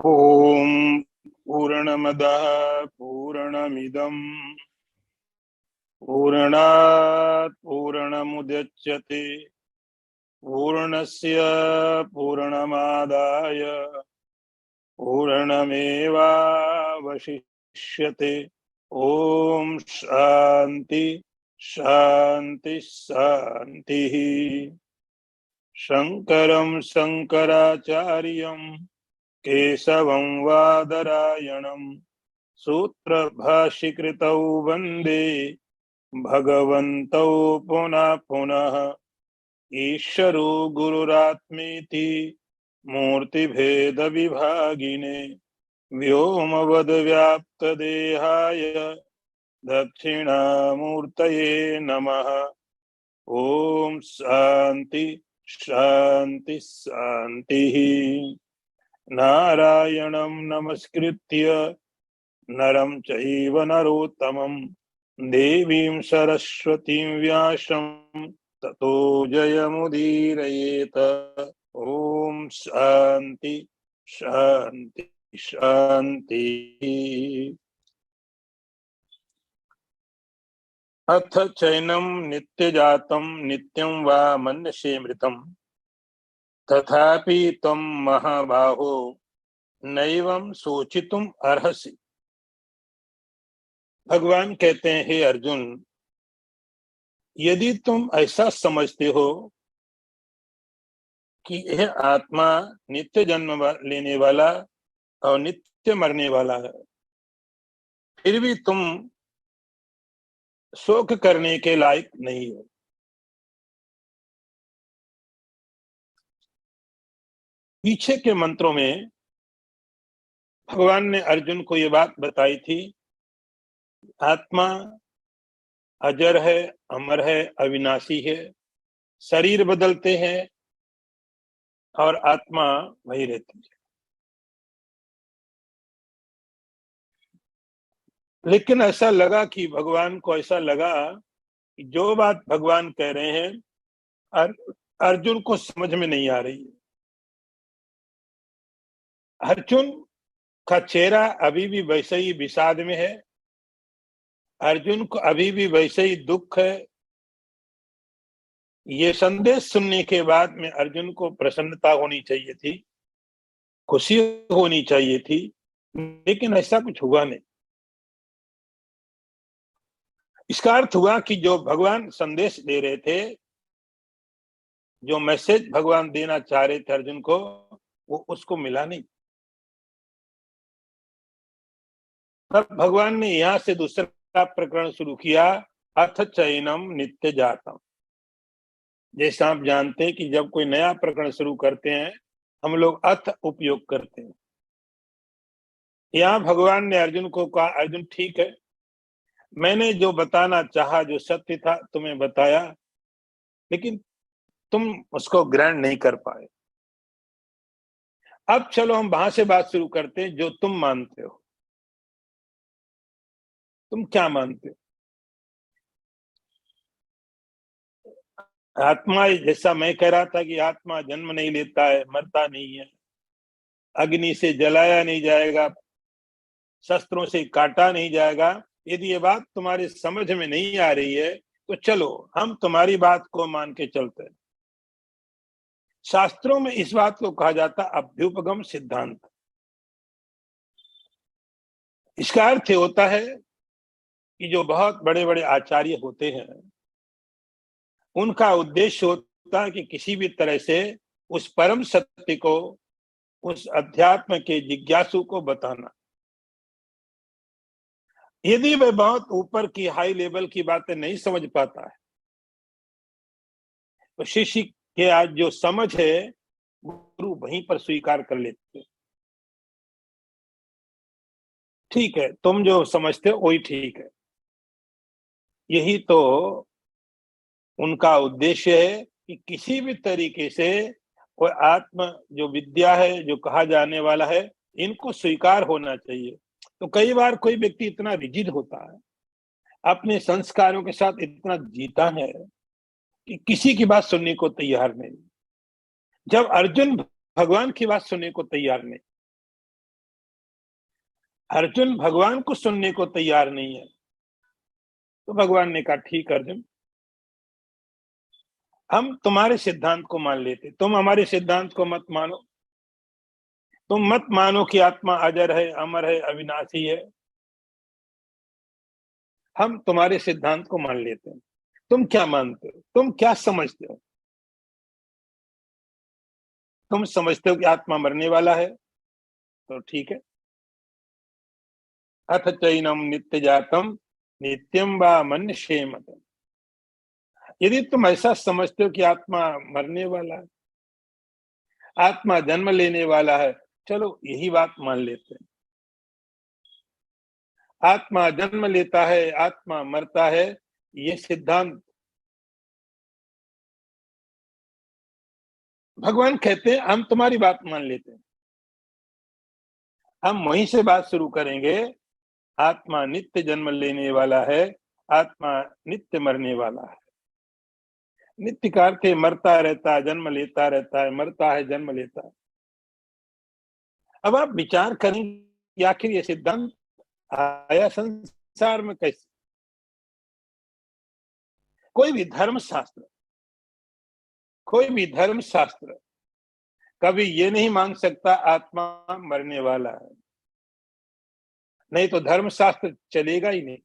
ओम पूर्णमदः पूर्णमिदं पूर्णात् पूर्णमुदच्यते पूर्णस्य पूर्णमादाय पूर्णमेवावशिष्यते। ओम शांति शांति शांति। शंकरं शंकराचार्यं केशवं वादरायणं सूत्रभाष्यकृतौ वन्दे भगवन्तौ पुनः पुनः। ईश्वरो गुरुरात्मेति मूर्तिभेद विभागिने व्योमवद्व्याप्तदेहाय दक्षिणामूर्तये नमः। ओम शांति शांति शांति। नारायणं नमस्कृत्य नरं चैव नरोत्तमं देवीं सरस्वतीं व्यासं ततो जयमुदीरयेत। ओम शांति शांति शांति। अथ चैनं नित्यजातं नित्यं वा मन्यसे मृतं तथापि त्वं महाबाहो नैवं सोचितुम अर्हसि। भगवान कहते हैं, हे अर्जुन, यदि तुम ऐसा समझते हो कि यह आत्मा नित्य जन्म लेने वाला और नित्य मरने वाला है, फिर भी तुम शोक करने के लायक नहीं हो। पीछे के मंत्रों में भगवान ने अर्जुन को यह बात बताई थी, आत्मा अजर है, अमर है, अविनाशी है, शरीर बदलते हैं और आत्मा वही रहती है। लेकिन ऐसा लगा कि भगवान को ऐसा लगा कि जो बात भगवान कह रहे हैं अर्जुन को समझ में नहीं आ रही है। अर्जुन का चेहरा अभी भी वैसे ही विषाद में है, अर्जुन को अभी भी वैसे ही दुख है। ये संदेश सुनने के बाद में अर्जुन को प्रसन्नता होनी चाहिए थी, खुशी होनी चाहिए थी, लेकिन ऐसा कुछ हुआ नहीं। इसका अर्थ हुआ कि जो भगवान संदेश दे रहे थे, जो मैसेज भगवान देना चाह रहे थे अर्जुन को, वो उसको मिला नहीं। तब भगवान ने यहां से दूसरा प्रकरण शुरू किया, अथ चैनम नित्य जातम। जैसा आप जानते हैं कि जब कोई नया प्रकरण शुरू करते हैं हम लोग अथ उपयोग करते हैं। यहाँ भगवान ने अर्जुन को कहा, अर्जुन ठीक है, मैंने जो बताना चाहा, जो सत्य था तुम्हें बताया, लेकिन तुम उसको ग्रहण नहीं कर पाए। अब चलो हम वहां से बात शुरू करते हैं, जो तुम मानते हो। तुम क्या मानते हो? आत्मा, जैसा मैं कह रहा था कि आत्मा जन्म नहीं लेता है, मरता नहीं है, अग्नि से जलाया नहीं जाएगा, शस्त्रों से काटा नहीं जाएगा। यदि ये बात तुम्हारी समझ में नहीं आ रही है तो चलो हम तुम्हारी बात को मान के चलते हैं। शास्त्रों में इस बात को कहा जाता अभ्युपगम सिद्धांत। इसका अर्थ होता है कि जो बहुत बड़े बड़े आचार्य होते हैं उनका उद्देश्य होता है कि किसी भी तरह से उस परम सत्य को, उस अध्यात्म के जिज्ञासु को बताना। यदि वह बहुत ऊपर की हाई लेवल की बातें नहीं समझ पाता है तो शिष्य के आज जो समझ है गुरु वहीं पर स्वीकार कर लेते हैं। ठीक है, तुम जो समझते हो वही ठीक है। यही तो उनका उद्देश्य है कि किसी भी तरीके से कोई आत्म जो विद्या है, जो कहा जाने वाला है, इनको स्वीकार होना चाहिए। तो कई बार कोई व्यक्ति इतना रिजिड होता है, अपने संस्कारों के साथ इतना जीता है कि किसी की बात सुनने को तैयार नहीं। जब अर्जुन भगवान की बात सुनने को तैयार नहीं, अर्जुन भगवान को सुनने को तैयार नहीं है। तो भगवान ने कहा ठीक अर्जुन, हम तुम्हारे सिद्धांत को मान लेते, तुम हमारे सिद्धांत को मत मानो। तुम मत मानो कि आत्मा अजर है, अमर है, अविनाशी है। हम तुम्हारे सिद्धांत को मान लेते हैं। तुम क्या मानते हो, तुम क्या समझते हो? तुम समझते हो कि आत्मा मरने वाला है, तो ठीक है। अथ चैनम नित्य जातम नित्यम वा मन्यसेमत। यदि तुम ऐसा समझते हो कि आत्मा मरने वाला है, आत्मा जन्म लेने वाला है, चलो यही बात मान लेते हैं। आत्मा जन्म लेता है, आत्मा मरता है, ये सिद्धांत भगवान कहते हैं हम तुम्हारी बात मान लेते हैं। हम वहीं से बात शुरू करेंगे। आत्मा नित्य जन्म लेने वाला है, आत्मा नित्य मरने वाला है। नित्य का अर्थ है मरता रहता है, जन्म लेता रहता है, मरता है, जन्म लेता है। अब आप विचार करें कि आखिर ये सिद्धांत आया संसार में कैसे? कोई भी धर्म शास्त्र, कोई भी धर्म शास्त्र कभी ये नहीं मान सकता आत्मा मरने वाला है, नहीं तो धर्म शास्त्र चलेगा ही नहीं।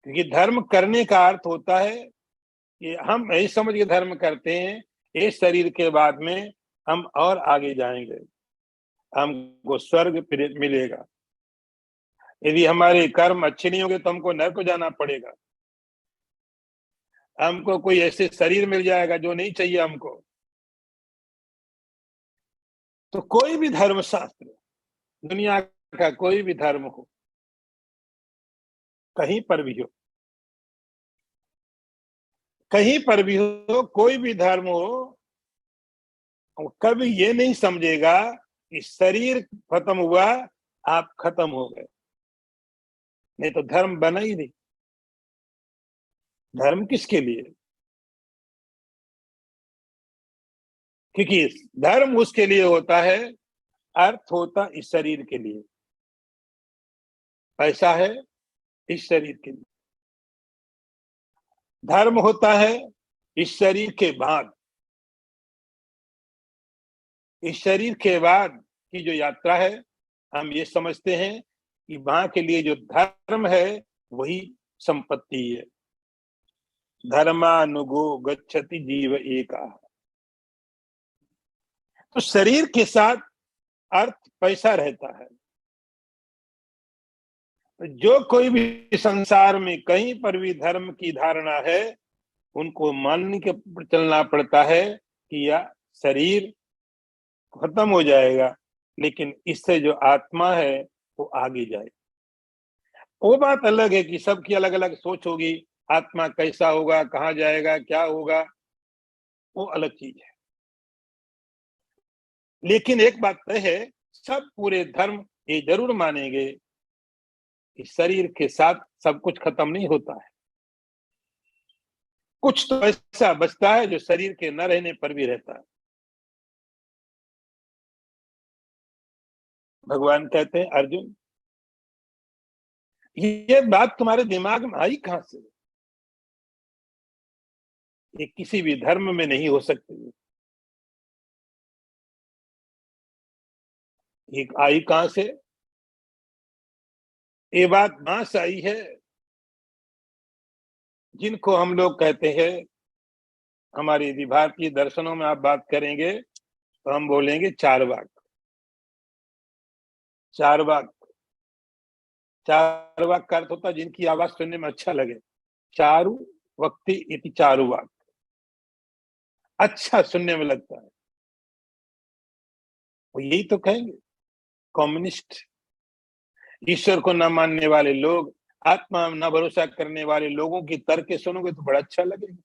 क्योंकि धर्म करने का अर्थ होता है कि हम यही समझ के धर्म करते हैं, इस शरीर के बाद में हम और आगे जाएंगे, हमको स्वर्ग मिलेगा। यदि हमारे कर्म अच्छे नहीं होंगे तो हमको नरक को जाना पड़ेगा। हमको कोई ऐसे शरीर मिल जाएगा जो नहीं चाहिए हमको। तो कोई भी धर्म शास्त्र, दुनिया का कोई भी धर्म हो, कहीं पर भी हो, कहीं पर भी हो, कोई भी धर्म हो, कभी ये नहीं समझेगा कि शरीर खत्म हुआ, आप खत्म हो गए, नहीं तो धर्म बना ही नहीं। धर्म किसके लिए? क्योंकि धर्म उसके लिए होता है, अर्थ होता इस शरीर के लिए, पैसा है इस शरीर के लिए। धर्म होता है इस शरीर के बाद, इस शरीर के बाद की जो यात्रा है, हम ये समझते हैं कि वहां के लिए जो धर्म है वही संपत्ति है। धर्मानुगो गच्छति जीव एका। तो शरीर के साथ अर्थ पैसा रहता है। तो जो कोई भी संसार में कहीं पर भी धर्म की धारणा है, उनको मानने के चलना पड़ता है कि यह शरीर खत्म हो जाएगा, लेकिन इससे जो आत्मा है वो आगे जाए। वो बात अलग है कि सबकी अलग अलग सोच होगी, आत्मा कैसा होगा, कहाँ जाएगा, क्या होगा, वो अलग चीज है। लेकिन एक बात तय है, सब पूरे धर्म ये जरूर मानेंगे कि शरीर के साथ सब कुछ खत्म नहीं होता है। कुछ तो ऐसा बचता है जो शरीर के न रहने पर भी रहता है। भगवान कहते हैं अर्जुन, ये बात तुम्हारे दिमाग में आई कहां से? ये किसी भी धर्म में नहीं हो सकती। ये आई कहां से? ये बात वहां से आई है जिनको हम लोग कहते हैं, हमारे यदि भारतीय दर्शनों में आप बात करेंगे तो हम बोलेंगे चारवाक। चारवाक, चारवाक का अर्थ होता है जिनकी आवाज सुनने में अच्छा लगे। चारु वक्ति इति चारुवाक, अच्छा सुनने में लगता है। वो यही तो कहेंगे। कम्युनिस्ट, ईश्वर को न मानने वाले लोग, आत्मा न भरोसा करने वाले लोगों की तर्क सुनोगे तो बड़ा अच्छा लगेगा।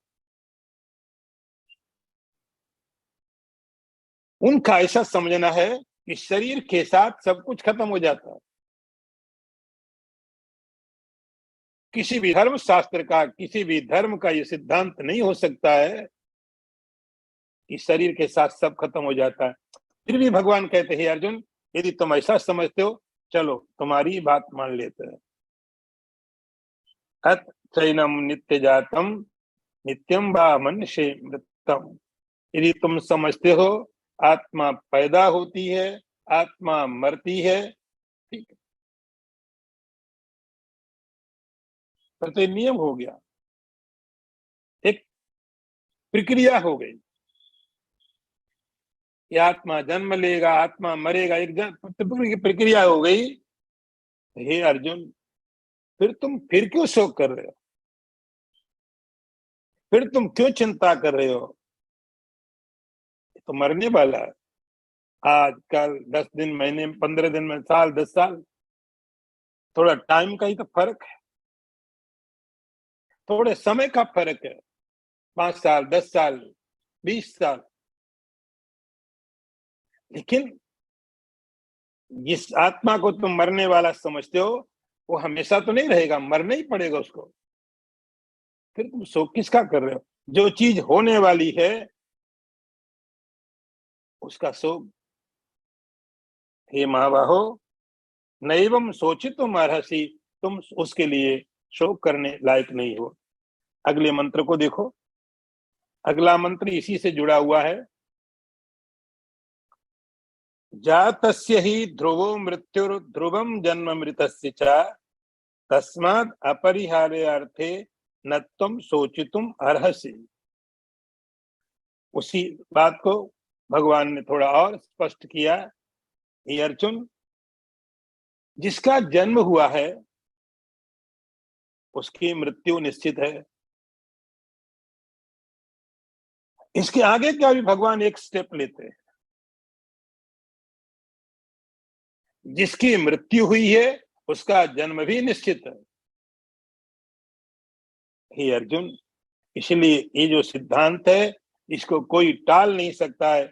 उनका ऐसा समझना है कि शरीर के साथ सब कुछ खत्म हो जाता है। किसी भी धर्म शास्त्र का, किसी भी धर्म का यह सिद्धांत नहीं हो सकता है कि शरीर के साथ सब खत्म हो जाता है। फिर भी भगवान कहते हैं अर्जुन, यदि तुम ऐसा समझते हो, चलो तुम्हारी बात मान लेते हैं। अत चैनम नित्य जातम नित्यम वा मनुष्य मृतम। यदि तुम समझते हो आत्मा पैदा होती है, आत्मा मरती है, ठीक है, पर तो नियम हो गया, एक प्रक्रिया हो गई कि आत्मा जन्म लेगा, आत्मा मरेगा, एक प्रक्रिया हो गई। हे अर्जुन, फिर तुम फिर क्यों शोक कर रहे हो? फिर तुम क्यों चिंता कर रहे हो? तो मरने वाला है, आज कल 10 दिन, महीने, 15 दिन में, साल, 10 साल, थोड़ा टाइम का ही तो फर्क है, थोड़े समय का फर्क है, 5 साल, 10 साल, 20 साल। लेकिन जिस आत्मा को तुम मरने वाला समझते हो, वो हमेशा तो नहीं रहेगा, मरना ही पड़ेगा उसको। फिर तुम शोक किसका कर रहे हो? जो चीज होने वाली है उसका शोक, हे महाबाहो, नैवम सोचितुम अर्हसि, तुम उसके लिए शोक करने लायक नहीं हो। अगले मंत्र को देखो, अगला मंत्र इसी से जुड़ा हुआ है। जातस्य ही ध्रुवो मृत्युर ध्रुवम जन्म मृतस्य च तस्मात् अपरिहार्यार्थे न तुम सोचितुम अर्हसि। उसी बात को भगवान ने थोड़ा और स्पष्ट किया। हे अर्जुन, जिसका जन्म हुआ है उसकी मृत्यु निश्चित है। इसके आगे क्या भी भगवान एक स्टेप लेते हैं। जिसकी मृत्यु हुई है उसका जन्म भी निश्चित है। हे अर्जुन, इसलिए ये जो सिद्धांत है इसको कोई टाल नहीं सकता है।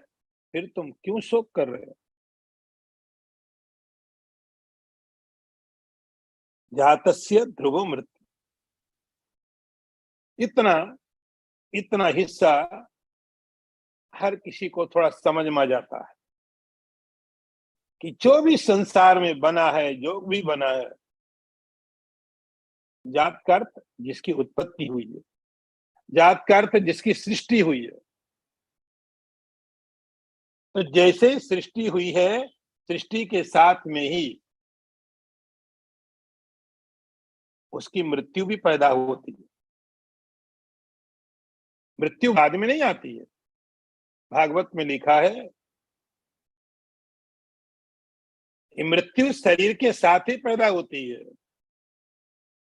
फिर तुम क्यों शोक कर रहे हो? जातस्य ध्रुवो मृत्यु, इतना इतना हिस्सा हर किसी को थोड़ा समझ में आ जाता है कि जो भी संसार में बना है, जो भी बना है, जात का अर्थ जिसकी उत्पत्ति हुई है, जात का अर्थ जिसकी सृष्टि हुई है। तो जैसे सृष्टि हुई है, सृष्टि के साथ में ही उसकी मृत्यु भी पैदा होती है। मृत्यु बाद में नहीं आती है। भागवत में लिखा है कि मृत्यु शरीर के साथ ही पैदा होती है।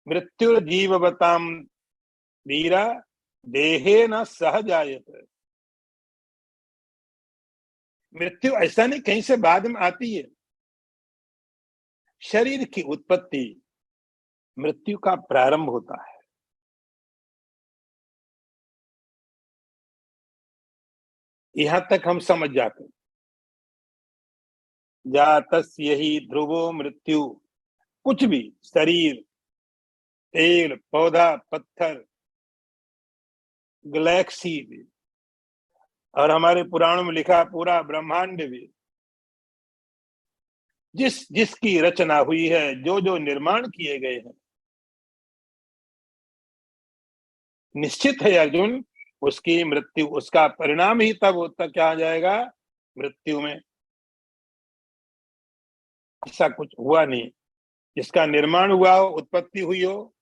मृत्यु जीववताम वीरा देहे न सह जायते। मृत्यु ऐसा नहीं कहीं से बाद में आती है। शरीर की उत्पत्ति मृत्यु का प्रारंभ होता है। यहां तक हम समझ जाते हैं। जातस्य ही ध्रुवो मृत्यु, कुछ भी, शरीर, पेड़, पौधा, पत्थर, गैलेक्सी भी, और हमारे पुराणों में लिखा पूरा ब्रह्मांड भी, जिसकी रचना हुई है, जो जो निर्माण किए गए हैं, निश्चित है अर्जुन, उसकी मृत्यु, उसका परिणाम ही तब होता क्या आ जाएगा, मृत्यु में। ऐसा कुछ हुआ नहीं जिसका निर्माण हुआ हो, उत्पत्ति हुई हो,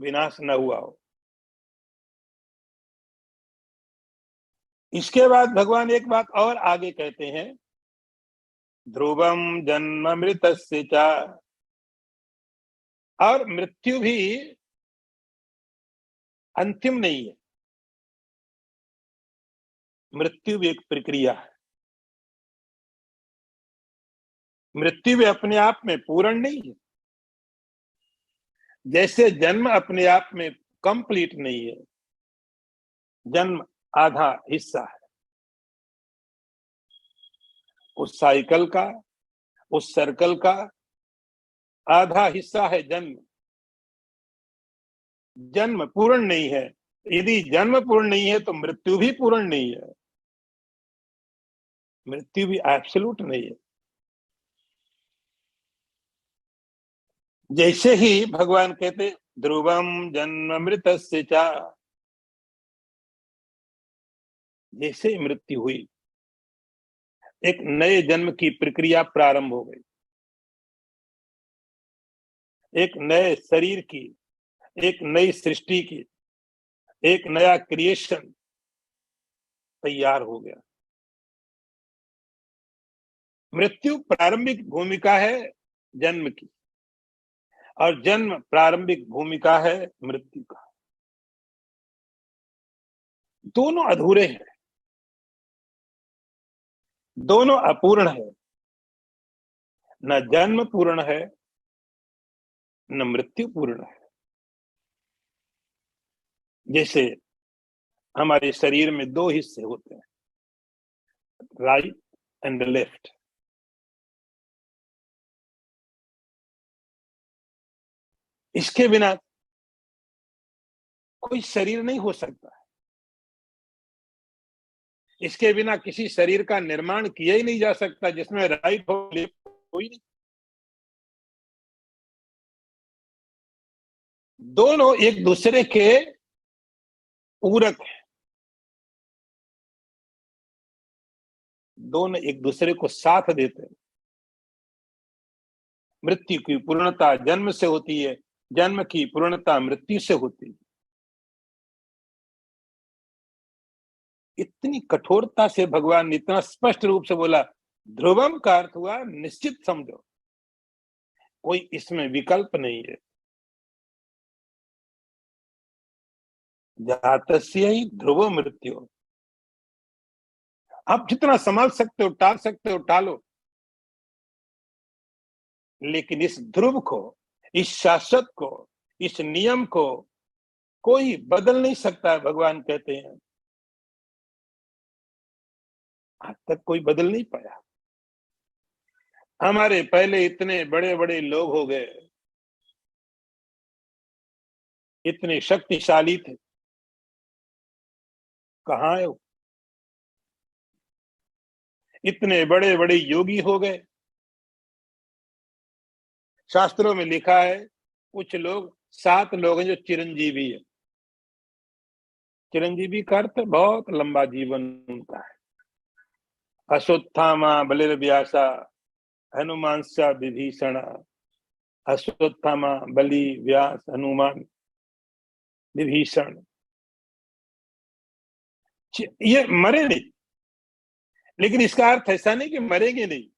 विनाश न हुआ हो। इसके बाद भगवान एक बात और आगे कहते हैं, ध्रुवम जन्म मृतस्य च, और मृत्यु भी अंतिम नहीं है। मृत्यु भी एक प्रक्रिया है। मृत्यु भी अपने आप में पूर्ण नहीं है। जैसे जन्म अपने आप में कंप्लीट नहीं है, जन्म आधा हिस्सा है उस साइकिल का, उस सर्कल का आधा हिस्सा है जन्म। जन्म पूर्ण नहीं है। यदि जन्म पूर्ण नहीं है तो मृत्यु भी पूर्ण नहीं है। मृत्यु भी एब्सोल्यूट नहीं है। जैसे ही भगवान कहते ध्रुवम जन्म मृतस्य च, जैसे मृत्यु हुई एक नए जन्म की प्रक्रिया प्रारंभ हो गई, एक नए शरीर की, एक नई सृष्टि की, एक नया क्रिएशन तैयार हो गया। मृत्यु प्रारंभिक भूमिका है जन्म की, और जन्म प्रारंभिक भूमिका है मृत्यु का। दोनों अधूरे हैं, दोनों अपूर्ण है। न जन्म पूर्ण है, न मृत्यु पूर्ण है। जैसे हमारे शरीर में दो हिस्से होते हैं, राइट एंड लेफ्ट। इसके बिना कोई शरीर नहीं हो सकता। इसके बिना किसी शरीर का निर्माण किया ही नहीं जा सकता जिसमें राइट हो लेफ्ट हो ही नहीं। दोनों एक दूसरे के पूरक हैं, दोनों एक दूसरे को साथ देते हैं। मृत्यु की पूर्णता जन्म से होती है, जन्म की पूर्णता मृत्यु से होती है। इतनी कठोरता से भगवान ने इतना स्पष्ट रूप से बोला, ध्रुवम का अर्थ हुआ निश्चित समझो, कोई इसमें विकल्प नहीं है। जातस्य ही ध्रुव मृत्यु। आप जितना संभाल सकते हो, टाल सकते हो, टालो, लेकिन इस ध्रुव को, इस शाश्वत को, इस नियम को कोई बदल नहीं सकता है। भगवान कहते हैं आज तक कोई बदल नहीं पाया। हमारे पहले इतने बड़े बड़े लोग हो गए, इतने शक्तिशाली थे, कहाँ है वो? इतने बड़े बड़े योगी हो गए। शास्त्रों में लिखा है कुछ लोग, 7 लोग हैं जो चिरंजीवी है। चिरंजीवी का अर्थ बहुत लंबा जीवन उनका है। अश्वत्थामा बलिर्व्यासा हनुमांसा विभीषण। अश्वत्थामा बलि व्यास हनुमान विभीषण, ये मरे नहीं, लेकिन इसका अर्थ ऐसा नहीं कि मरेंगे नहीं।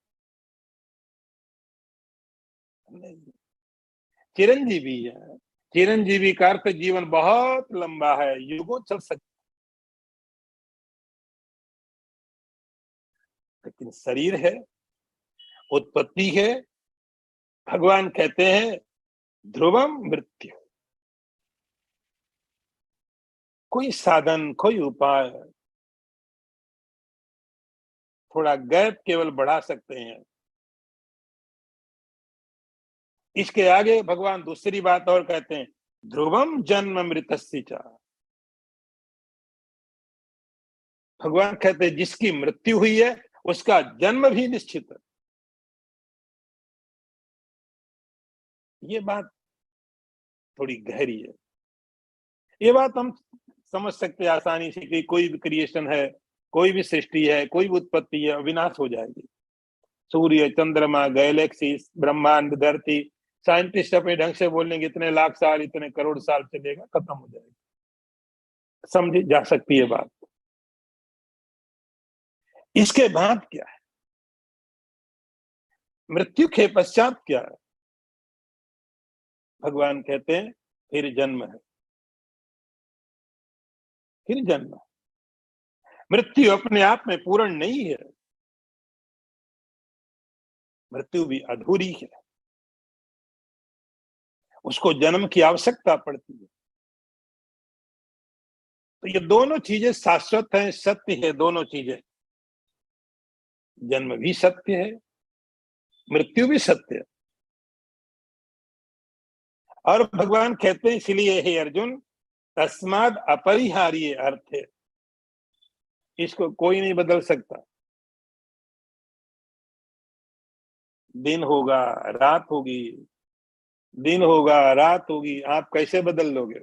चिरंजीवी है। चिरंजीवी का अर्थ जीवन बहुत लंबा है, युगों चल सकता, लेकिन शरीर है, उत्पत्ति है। भगवान कहते हैं ध्रुवम मृत्यु। कोई साधन, कोई उपाय, थोड़ा गैप केवल बढ़ा सकते हैं। इसके आगे भगवान दूसरी बात और कहते हैं, ध्रुवम जन्म मृतस्य च। भगवान कहते हैं जिसकी मृत्यु हुई है उसका जन्म भी निश्चित है। ये बात थोड़ी गहरी है। ये बात हम समझ सकते हैं आसानी से कि कोई भी क्रिएशन है, कोई भी सृष्टि है, कोई भी उत्पत्ति है, विनाश हो जाएगी। सूर्य, चंद्रमा, गैलेक्सी, ब्रह्मांड, धरती, साइंटिस्ट अपने ढंग से बोलेंगे इतने लाख साल, इतने करोड़ साल चलेगा, खत्म हो जाएगा। समझी जा सकती है बात। इसके बाद क्या है? मृत्यु के पश्चात क्या है? भगवान कहते हैं फिर जन्म है, फिर जन्म है। मृत्यु अपने आप में पूर्ण नहीं है, मृत्यु भी अधूरी है, उसको जन्म की आवश्यकता पड़ती है। तो ये दोनों चीजें शाश्वत हैं, सत्य है। दोनों चीजें, जन्म भी सत्य है, मृत्यु भी सत्य है। और भगवान कहते हैं इसलिए हे अर्जुन, तस्माद अपरिहार्य अर्थ है, इसको कोई नहीं बदल सकता। दिन होगा, रात होगी, दिन होगा, रात होगी, आप कैसे बदल लोगे?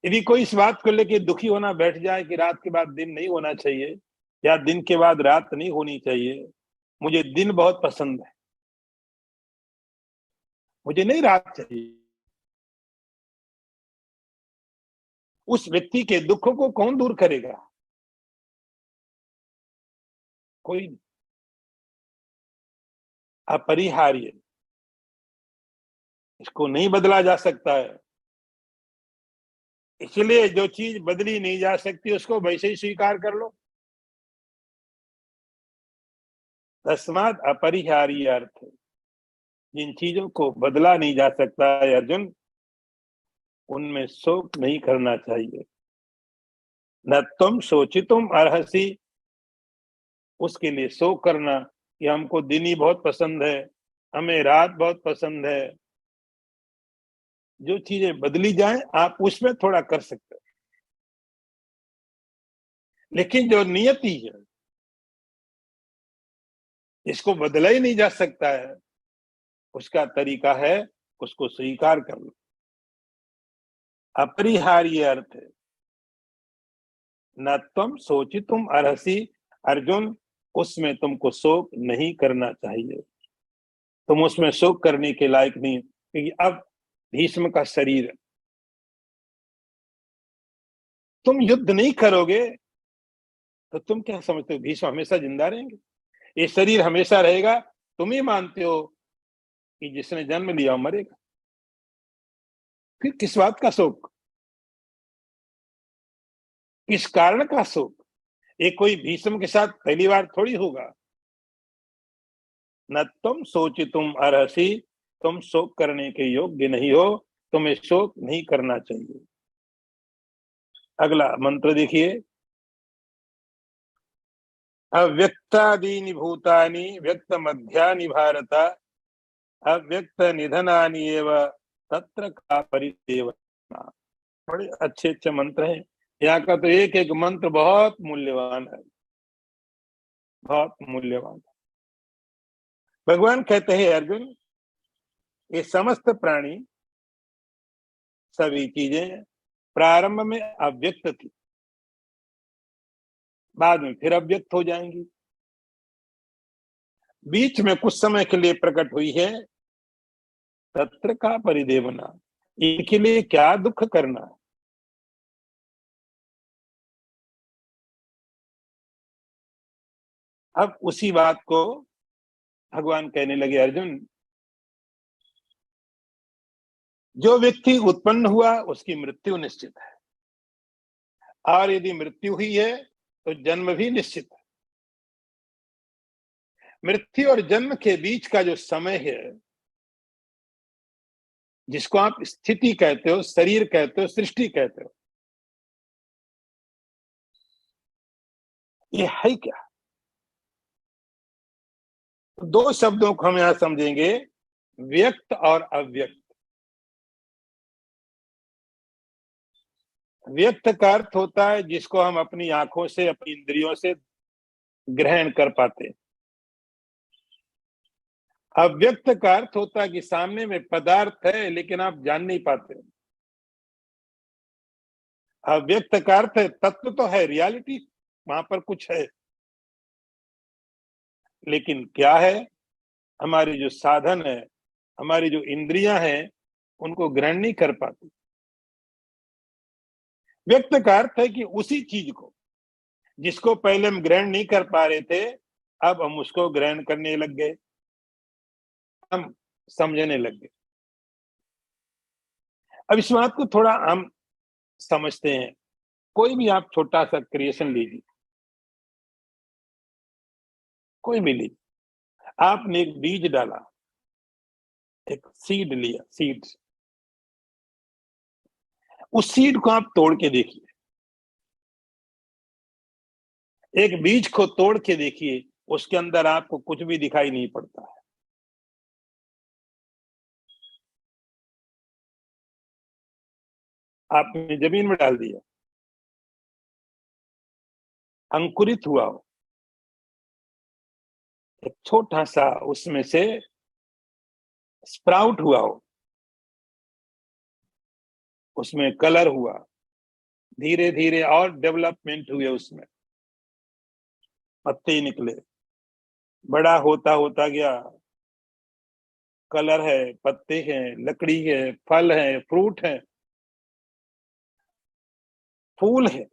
यदि कोई इस बात को लेके दुखी होना बैठ जाए कि रात के बाद दिन नहीं होना चाहिए या दिन के बाद रात नहीं होनी चाहिए, मुझे दिन बहुत पसंद है, मुझे नहीं रात चाहिए, उस व्यक्ति के दुखों को कौन दूर करेगा? कोई नहीं। अपरिहार्य, इसको नहीं बदला जा सकता है। इसलिए जो चीज बदली नहीं जा सकती उसको वैसे ही स्वीकार कर लो। तस्मात् अपरिहार्य अर्थ, जिन चीजों को बदला नहीं जा सकता है अर्जुन, उनमें शोक नहीं करना चाहिए। न तुम शोचितुम अर्हसि, उसके लिए शोक करना कि हमको दिन ही बहुत पसंद है, हमें रात बहुत पसंद है। जो चीजें बदली जाएं आप उसमें थोड़ा कर सकते हैं, लेकिन जो नियति है इसको बदला ही नहीं जा सकता है, उसका तरीका है उसको स्वीकार करना। अपरिहार्य अर्थ है, न तुम शोचितुम अर्हसि, अर्जुन उसमें तुमको शोक नहीं करना चाहिए, तुम उसमें शोक करने के लायक नहीं, क्योंकि अब भीष्म का शरीर है। तुम युद्ध नहीं करोगे तो तुम क्या समझते हो भीष्म हमेशा जिंदा रहेंगे? ये शरीर हमेशा रहेगा? तुम ही मानते हो कि जिसने जन्म लिया वो मरेगा, फिर किस बात का शोक, किस कारण का शोक? ये कोई भीष्म के साथ पहली बार थोड़ी होगा। न तुम शोचितुम अर्हसि, तुम शोक करने के योग्य नहीं हो, तुम्हें शोक नहीं करना चाहिए। अगला मंत्र देखिए, अव्यक्तादीनि भूतानि व्यक्त मध्यानि भारत, अव्यक्त निधनानि एव तत्र का परिदेवना। बड़े अच्छे अच्छे मंत्र हैं। यहाँ का तो एक एक मंत्र बहुत मूल्यवान है, बहुत मूल्यवान। भगवान कहते हैं अर्जुन, ये समस्त प्राणी, सभी चीजें प्रारंभ में अव्यक्त थी, बाद में फिर अव्यक्त हो जाएंगी, बीच में कुछ समय के लिए प्रकट हुई है। तत्र का परिदेवना, इनके लिए क्या दुख करना है? अब उसी बात को भगवान कहने लगे, अर्जुन जो व्यक्ति उत्पन्न हुआ उसकी मृत्यु निश्चित है, और यदि मृत्यु हुई है तो जन्म भी निश्चित है। मृत्यु और जन्म के बीच का जो समय है, जिसको आप स्थिति कहते हो, शरीर कहते हो, सृष्टि कहते हो, ये है क्या? तो दो शब्दों को हम यहां समझेंगे, व्यक्त और अव्यक्त। व्यक्त का अर्थ होता है जिसको हम अपनी आंखों से, अपनी इंद्रियों से ग्रहण कर पाते हैं। अव्यक्त का अर्थ होता है कि सामने में पदार्थ है लेकिन आप जान नहीं पाते। अव्यक्त का अर्थ है तत्व तो है, रियलिटी वहां पर कुछ है, लेकिन क्या है, हमारी जो साधन है, हमारी जो इंद्रियां हैं, उनको ग्रहण नहीं कर पाती। व्यक्त का अर्थ है कि उसी चीज को जिसको पहले हम ग्रहण नहीं कर पा रहे थे, अब हम उसको ग्रहण करने लग गए, हम समझने लग गए। अब इस बात को थोड़ा हम समझते हैं। कोई भी आप छोटा सा क्रिएशन लीजिए, कोई भी लीजिए, आपने एक बीज डाला, एक सीड लिया, सीड, उस सीड को आप तोड़ के देखिए, एक बीज को तोड़ के देखिए, उसके अंदर आपको कुछ भी दिखाई नहीं पड़ता है। आपने जमीन में डाल दिया, अंकुरित हुआ हो, एक छोटा सा उसमें से स्प्राउट हुआ हो, उसमें कलर हुआ, धीरे धीरे और डेवलपमेंट हुए, उसमें पत्ते निकले, बड़ा होता होता गया, कलर है, पत्ते हैं, लकड़ी है, फल है, फ्रूट है, फूल है,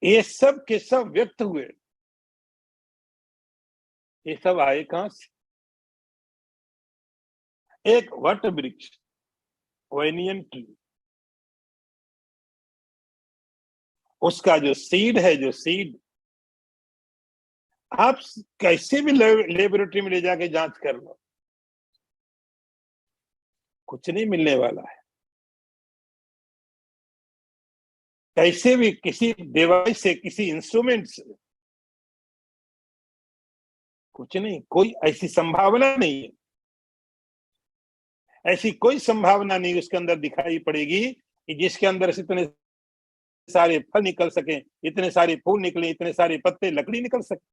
ये सब के सब व्यक्त हुए। ये सब आए कहां से? एक वट वृक्ष, वैनियन ट्री, उसका जो सीड है, जो सीड आप कैसे भी लेबोरेटरी में ले जाके जांच कर लो, कुछ नहीं मिलने वाला है। कैसे भी किसी डिवाइस से, किसी इंस्ट्रूमेंट से, कुछ नहीं, कोई ऐसी संभावना नहीं है, ऐसी कोई संभावना नहीं उसके अंदर दिखाई पड़ेगी कि जिसके अंदर से इतने सारे फल निकल सके, इतने सारे फूल निकले, इतने सारे पत्ते, लकड़ी निकल सके।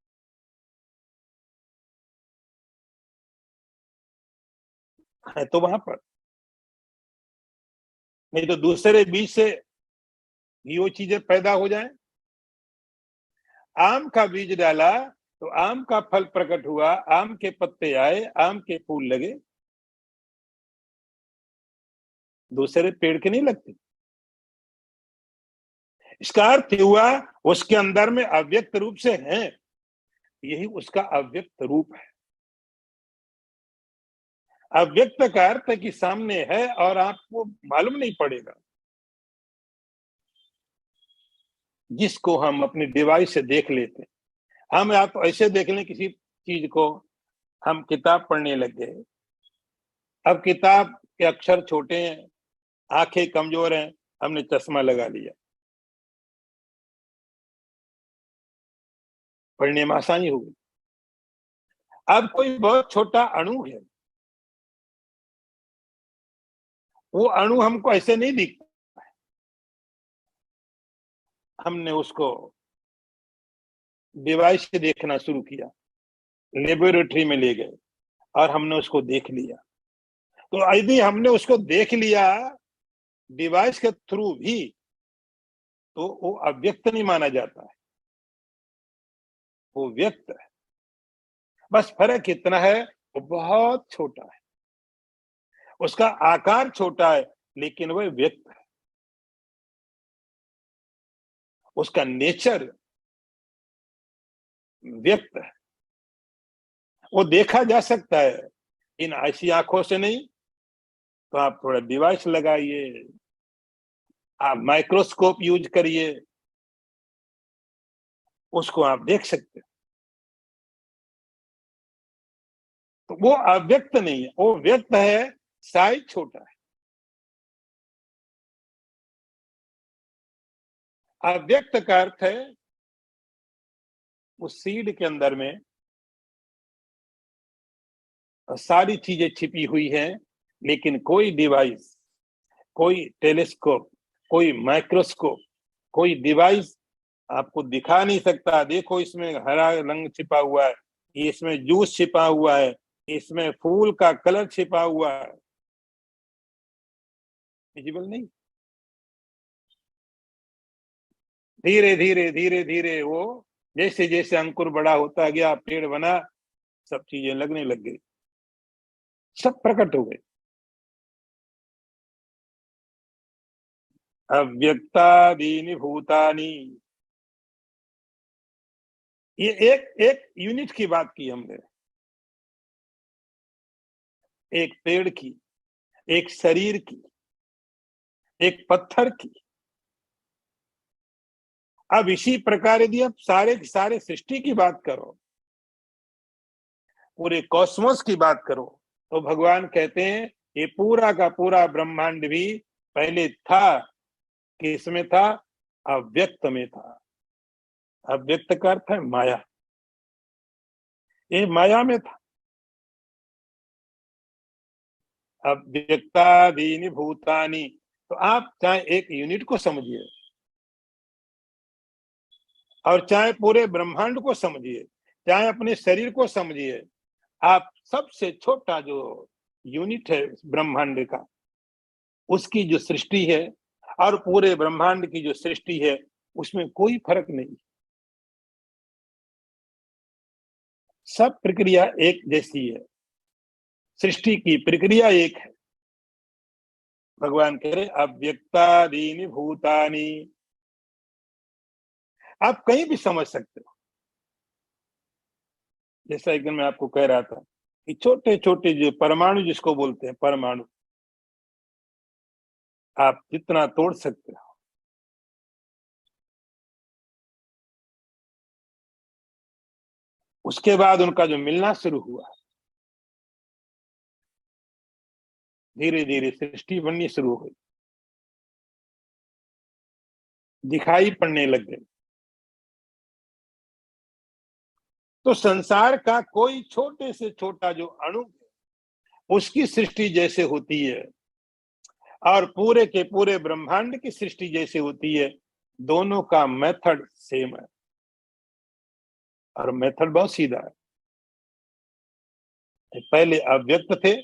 है तो वहां पर, नहीं तो दूसरे बीज से भी वो चीजें पैदा हो जाए। आम का बीज डाला तो आम का फल प्रकट हुआ, आम के पत्ते आए, आम के फूल लगे, दूसरे पेड़ के नहीं लगते। इसका अर्थ हुआ उसके अंदर में अव्यक्त रूप से है, यही उसका अव्यक्त रूप है। अव्यक्त का अर्थ है कि सामने है और आपको मालूम नहीं पड़ेगा, जिसको हम अपने डिवाइस से देख लेते हैं। हम या तो ऐसे देख लें किसी चीज को, हम किताब पढ़ने लग गए, अब किताब के अक्षर छोटे हैं, आंखें कमजोर हैं, हमने चश्मा लगा लिया, पढ़ने में आसानी होगी। अब कोई बहुत छोटा अणु है, वो अणु हमको ऐसे नहीं दिखता, हमने उसको डिवाइस से देखना शुरू किया, लेबोरेटरी में ले गए और हमने उसको देख लिया। तो यदि हमने उसको देख लिया डिवाइस के थ्रू भी, तो वो अव्यक्त नहीं माना जाता है, वो व्यक्त है। बस फर्क इतना है, वो बहुत छोटा है, उसका आकार छोटा है, लेकिन वह व्यक्त है, उसका नेचर व्यक्त है। वो देखा जा सकता है, इन ऐसी आंखों से नहीं, तो आप थोड़ा डिवाइस लगाइए, आप माइक्रोस्कोप यूज करिए, उसको आप देख सकते हैं। तो वो अव्यक्त नहीं है, वो व्यक्त है, साइज छोटा है। अव्यक्त का अर्थ है उस सीड के अंदर में सारी चीजें छिपी हुई हैं, लेकिन कोई डिवाइस, कोई टेलीस्कोप, कोई माइक्रोस्कोप, कोई डिवाइस आपको दिखा नहीं सकता। देखो इसमें हरा रंग छिपा हुआ है, इसमें जूस छिपा हुआ है, इसमें फूल का कलर छिपा हुआ है, विजिबल नहीं। धीरे धीरे धीरे धीरे वो जैसे जैसे अंकुर बड़ा होता गया, पेड़ बना, सब चीजें लगने लग गई, सब प्रकट हो गए। अव्यक्तादीनि भूतानि, ये एक एक यूनिट की बात की हमने, एक पेड़ की, एक शरीर की, एक पत्थर की। अब इसी प्रकार यदि आप सारे सारे सृष्टि की बात करो, पूरे कॉस्मोस की बात करो, तो भगवान कहते हैं ये पूरा का पूरा ब्रह्मांड भी पहले था, किसमें था? अव्यक्त में था। अव्यक्त का अर्थ है माया, ये माया में था। अव्यक्तादीनि भूतानि, तो आप चाहे एक यूनिट को समझिए और चाहे पूरे ब्रह्मांड को समझिए, चाहे अपने शरीर को समझिए, आप सबसे छोटा जो यूनिट है ब्रह्मांड का, उसकी जो सृष्टि है और पूरे ब्रह्मांड की जो सृष्टि है, उसमें कोई फर्क नहीं। सब प्रक्रिया एक जैसी है, सृष्टि की प्रक्रिया एक है। भगवान कह रहे अव्यक्तादीनि भूतानि, आप कहीं भी समझ सकते हो। जैसा एक दिन मैं आपको कह रहा था कि छोटे छोटे जो परमाणु जिसको बोलते हैं परमाणु, आप जितना तोड़ सकते हो, उसके बाद उनका जो मिलना शुरू हुआ, धीरे धीरे सृष्टि बननी शुरू हुई, दिखाई पड़ने लग गई। तो संसार का कोई छोटे से छोटा जो अणु है, उसकी सृष्टि जैसे होती है और पूरे के पूरे ब्रह्मांड की सृष्टि जैसे होती है, दोनों का मेथड सेम है और मेथड बहुत सीधा है। पहले अव्यक्त थे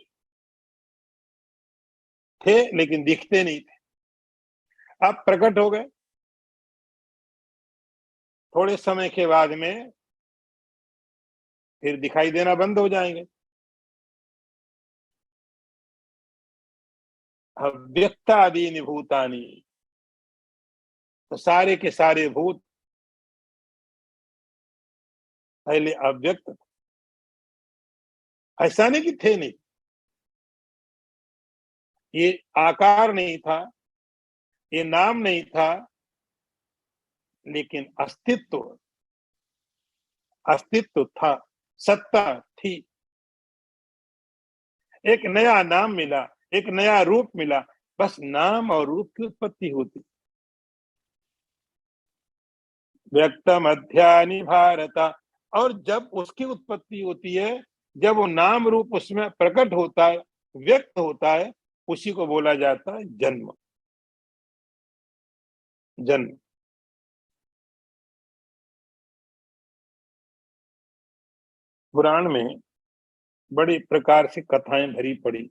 लेकिन दिखते नहीं थे, अब प्रकट हो गए। थोड़े समय के बाद में फिर दिखाई देना बंद हो जाएंगे। अव्यक्तादीनि भूतानि, तो सारे के सारे भूत पहले अव्यक्त थे। ऐसा नहीं कि थे नहीं, ये आकार नहीं था, ये नाम नहीं था, लेकिन अस्तित्व अस्तित्व था, सत्ता थी। एक नया नाम मिला, एक नया रूप मिला, बस नाम और रूप की उत्पत्ति होती। व्यक्त मध्यानि भारत, और जब उसकी उत्पत्ति होती है, जब वो नाम रूप उसमें प्रकट होता है, व्यक्त होता है, उसी को बोला जाता है जन्म। जन्म पुराण में बड़ी प्रकार से कथाएं भरी पड़ी।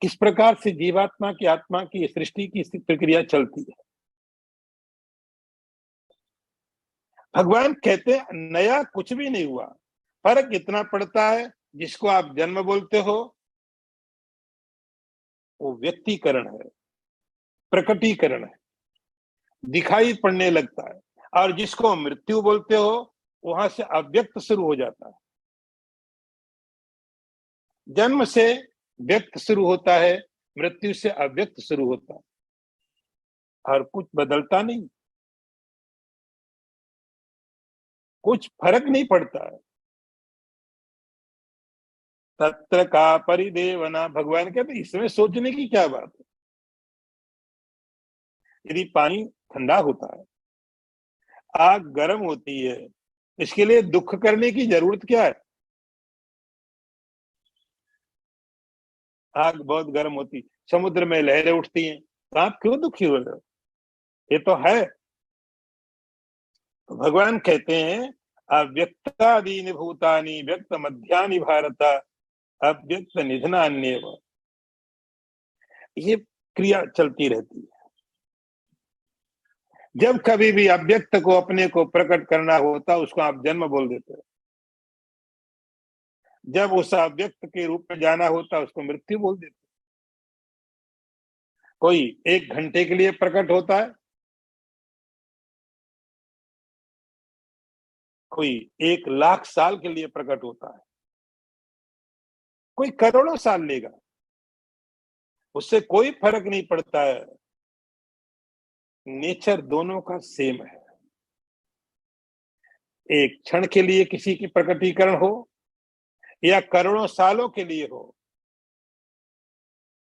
किस प्रकार से जीवात्मा की आत्मा की सृष्टि की प्रक्रिया चलती है। भगवान कहते हैं नया कुछ भी नहीं हुआ, फर्क इतना पड़ता है जिसको आप जन्म बोलते हो वो व्यक्तिकरण है, प्रकटीकरण है, दिखाई पड़ने लगता है, और जिसको मृत्यु बोलते हो वहां से अव्यक्त शुरू हो जाता है। जन्म से व्यक्त शुरू होता है, मृत्यु से अव्यक्त शुरू होता है, और कुछ बदलता नहीं, कुछ फर्क नहीं पड़ता है। तत्र का परिदेवना, भगवान कहते इसमें सोचने की क्या बात है। यदि पानी ठंडा होता है, आग गर्म होती है, इसके लिए दुख करने की जरूरत क्या है। आग बहुत गर्म होती, समुद्र में लहरें उठती हैं, तो आप क्यों दुखी हो रहे हो, ये तो है। तो भगवान कहते हैं अव्यक्तादीनि भूतानि व्यक्त मध्यानि भारत अव्यक्त निधनान्येव, ये क्रिया चलती रहती है। जब कभी भी अव्यक्त को अपने को प्रकट करना होता उसको आप जन्म बोल देते हो, जब उस अव्यक्त के रूप में जाना होता उसको मृत्यु बोल देते। कोई 1 घंटे के लिए प्रकट होता है, कोई 1 लाख साल के लिए प्रकट होता है, कोई करोड़ों साल लेगा, उससे कोई फर्क नहीं पड़ता है। नेचर दोनों का सेम है। एक क्षण के लिए किसी की प्रकटीकरण हो या करोड़ों सालों के लिए हो,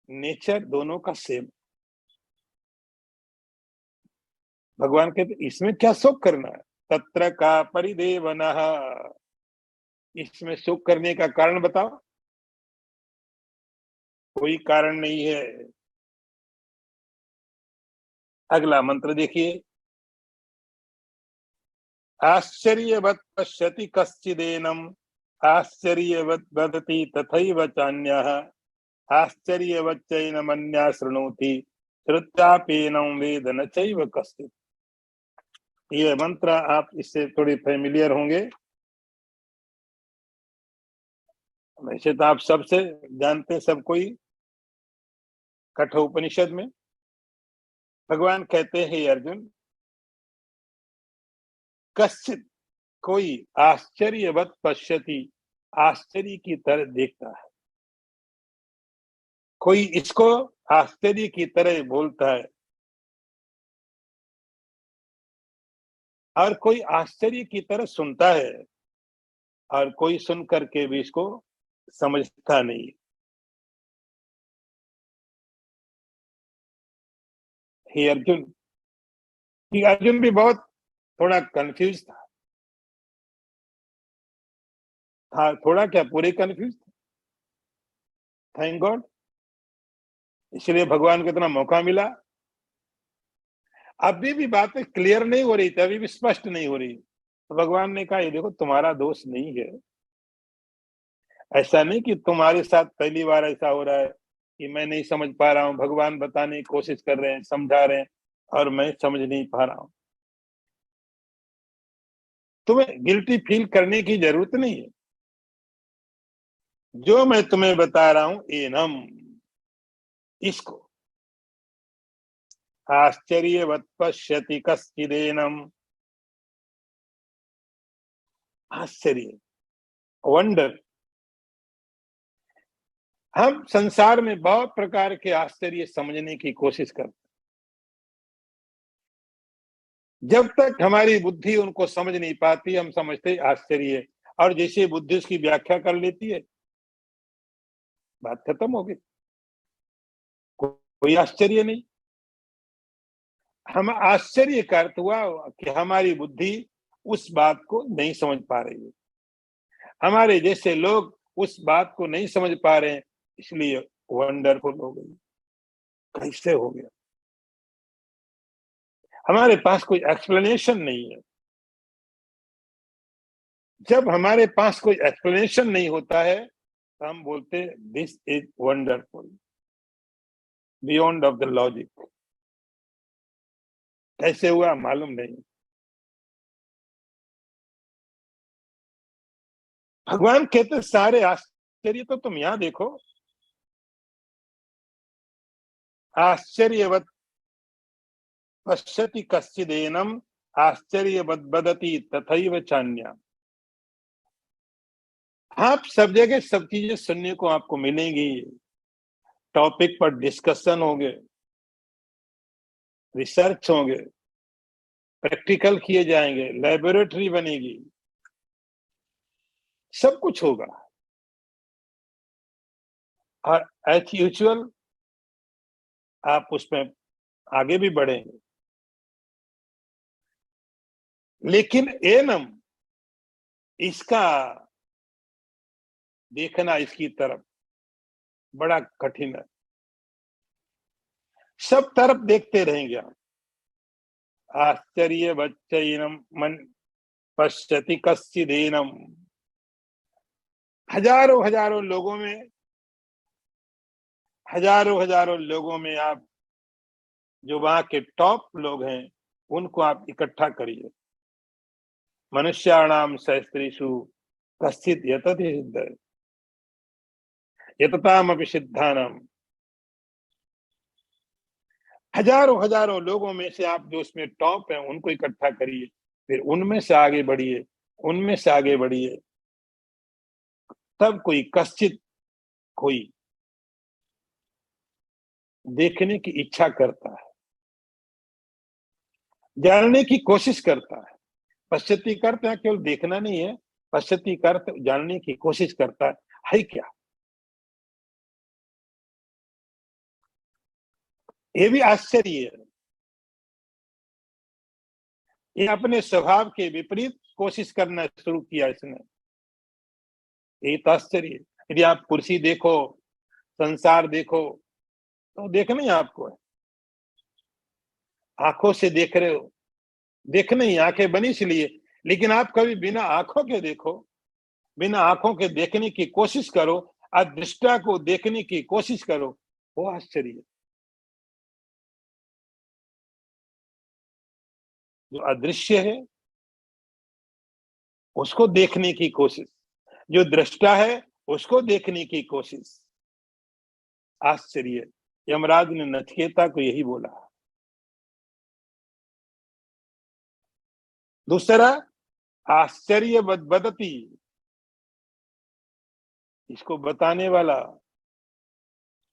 नेचर दोनों का सेम। भगवान कहते इसमें क्या शोक करना है। तत्र का परिदेवनः, इसमें शोक करने का कारण बताओ। कोई कारण नहीं है। अगला मंत्र देखिए, आश्चर्यवत् पश्यति कश्चिदेनम् आश्चर्यवत् वदति तथैव चान्यः आश्चर्यवच्चैनमन्यः शृणोति श्रुत्वाप्येनं वेद न चैव कश्चित्। ये मंत्र आप इससे थोड़ी फेमिलियर होंगे, वैसे तो आप सबसे जानते हैं, सब कोई। कठोपनिषद में भगवान कहते हैं, अर्जुन, कश्चित, कोई, आश्चर्यवत् पश्यति, आश्चर्य की तरह देखता है, कोई इसको आश्चर्य की तरह बोलता है, और कोई आश्चर्य की तरह सुनता है, और कोई सुन करके भी इसको समझता नहीं। हे अर्जुन, कि अर्जुन भी बहुत थोड़ा कंफ्यूज था। हाँ, थोड़ा क्या, पूरे कंफ्यूज थे। थैंक गॉड, इसलिए भगवान को इतना मौका मिला। अभी भी बातें क्लियर नहीं हो रही थी, अभी भी स्पष्ट नहीं हो रही, तो भगवान ने कहा, ये देखो, तुम्हारा दोष नहीं है। ऐसा नहीं कि तुम्हारे साथ पहली बार ऐसा हो रहा है कि मैं नहीं समझ पा रहा हूँ, भगवान बताने की कोशिश कर रहे हैं, समझा रहे हैं, और मैं समझ नहीं पा रहा हूं। तुम्हें गिल्टी फील करने की जरूरत नहीं है। जो मैं तुम्हें बता रहा हूं, एनम, इसको, आश्चर्यवत् पश्यति कश्चिदेनम, आश्चर्य, वंडर। हम संसार में बहुत प्रकार के आश्चर्य समझने की कोशिश करते, जब तक हमारी बुद्धि उनको समझ नहीं पाती, हम समझते आश्चर्य, और जैसे बुद्धि उसकी व्याख्या कर लेती है, बात खत्म हो गई, कोई आश्चर्य नहीं। हम आश्चर्य का अर्थ हुआ कि हमारी बुद्धि उस बात को नहीं समझ पा रही है, हमारे जैसे लोग उस बात को नहीं समझ पा रहे हैं, इसलिए वंडरफुल हो गई। कैसे हो गया? हमारे पास कोई एक्सप्लेनेशन नहीं है। जब हमारे पास कोई एक्सप्लेनेशन नहीं होता है, तो हम बोलते this is wonderful, beyond of the logic. कैसे हुआ मालूम नहीं। भगवान कहते सारे आश्चर्य तो तुम यहां देखो, आश्चर्यवत् पश्यति कश्चिदेनम आश्चर्यवत् वदति तथैव चान्या। आप सब जगह सब चीजें सुनने को आपको मिलेंगी, टॉपिक पर डिस्कशन होंगे, रिसर्च होंगे, प्रैक्टिकल किए जाएंगे, लेबोरेटरी बनेगी, सब कुछ होगा। और एज यूजुअल आप उसमें आगे भी बढ़ेंगे। लेकिन एनम, इसका देखना, इसकी तरफ बड़ा कठिन है। सब तरफ देखते रहेंगे आप। आश्चर्य बच्चनम मन पश्यति कश्चिदेनम, हजारों हजारों लोगों में, हजारों हजारों लोगों में आप जो वहां के टॉप लोग हैं, उनको आप इकट्ठा करिए। मनुष्याणाम सहस्त्रीषु कश्चित् यतति सिद्ध, यततामपि सिद्धानाम। हजारों हजारों लोगों में से आप जो उसमें टॉप हैं, उनको इकट्ठा करिए, फिर उनमें से आगे बढ़िए, उनमें से आगे बढ़िए, तब कोई कश्चित, कोई देखने की इच्छा करता है, जानने की कोशिश करता है। पश्यति करते हैं, केवल देखना नहीं है, पश्यति करते जानने की कोशिश करता है क्या? ये भी आश्चर्य है। ये अपने स्वभाव के विपरीत कोशिश करना शुरू किया इसने, ये तो आश्चर्य। यदि आप कुर्सी देखो, संसार देखो, तो देखना ही आपको है। आंखों से देख रहे हो, देख नहीं, आंखें बनी इसलिए, लेकिन आप कभी बिना आंखों के देखो, बिना आंखों के देखने की कोशिश करो, अदृष्टा को देखने की कोशिश करो, वो आश्चर्य है। जो अदृश्य है उसको देखने की कोशिश, जो दृष्टा है उसको देखने की कोशिश, आश्चर्य। यमराज ने नचिकेता को यही बोला। दूसरा, आश्चर्य बदती, इसको बताने वाला,